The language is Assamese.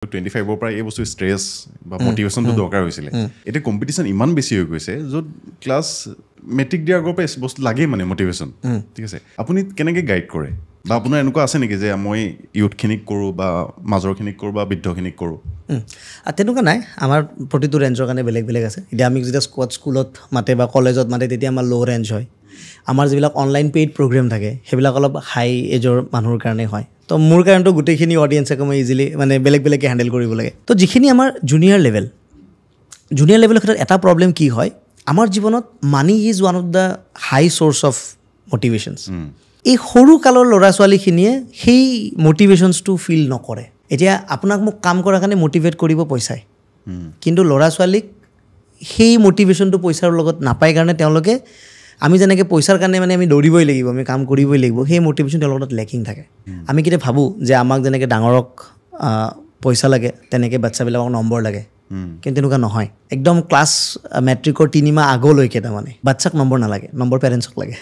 25 পৰা এই বস্তু ষ্ট্ৰেছ বা মোটিভেশ্যনটো দৰকাৰ হৈছিলে এতিয়া কম্পিটিশ্যন ইমান বেছি হৈ গৈছে য'ত ক্লাছ মেট্ৰিক দিয়াৰ আগৰ পৰা বস্তু লাগেই মানে মোটিভেশ্যন ঠিক আছে আপুনি কেনেকৈ গাইড কৰে বা আপোনাৰ এনেকুৱা আছে নেকি যে মই ইউথখিনিক কৰোঁ বা মাজৰখিনিক কৰোঁ বা বৃদ্ধখিনিক কৰোঁ তেনেকুৱা নাই আমাৰ প্ৰতিটো ৰেঞ্জৰ কাৰণে বেলেগ বেলেগ আছে এতিয়া আমি যেতিয়া স্কুলত মাতে বা কলেজত মাতে তেতিয়া আমাৰ ল' ৰেঞ্জ হয় আমাৰ যিবিলাক অনলাইন পেইড প্ৰগ্ৰেম থাকে সেইবিলাক অলপ হাই এজৰ মানুহৰ কাৰণে হয় তো মোৰ কাৰণেতো গোটেইখিনি অডিয়েঞ্চকে মই ইজিলি মানে বেলেগ বেলেগকৈ হেণ্ডেল কৰিব লাগে তো যিখিনি আমাৰ জুনিয়ৰ লেভেলৰ ক্ষেত্ৰত এটা প্ৰব্লেম কি হয় আমাৰ জীৱনত money is one of the high church of motivations এই সৰু কালৰ ল'ৰা ছোৱালীখিনিয়ে সেই মটিভেশ্যনছটো ফিল নকৰে এতিয়া আপোনাক মোক কাম কৰাৰ কাৰণে মটিভেট কৰিব পইচাই কিন্তু ল'ৰা ছোৱালীক সেই মটিভেশ্যনটো পইচাৰ লগত নাপায় কাৰণে তেওঁলোকে আমি যেনেকৈ পইচাৰ কাৰণে মানে আমি দৌৰিবই লাগিব আমি কাম কৰিবই লাগিব সেই মটিভেশ্যন তেওঁলোকৰ তাত লেকিং থাকে আমি কেতিয়া ভাবোঁ যে আমাক যেনেকৈ ডাঙৰক পইচা লাগে তেনেকৈ বাচ্চাবিলাকক নম্বৰ লাগে কিন্তু তেনেকুৱা নহয় একদম ক্লাছ মেট্ৰিকৰ 3 মাহ আগলৈকে তাৰমানে বাচ্চাক নম্বৰ নালাগে নম্বৰ পেৰেণ্টছক লাগে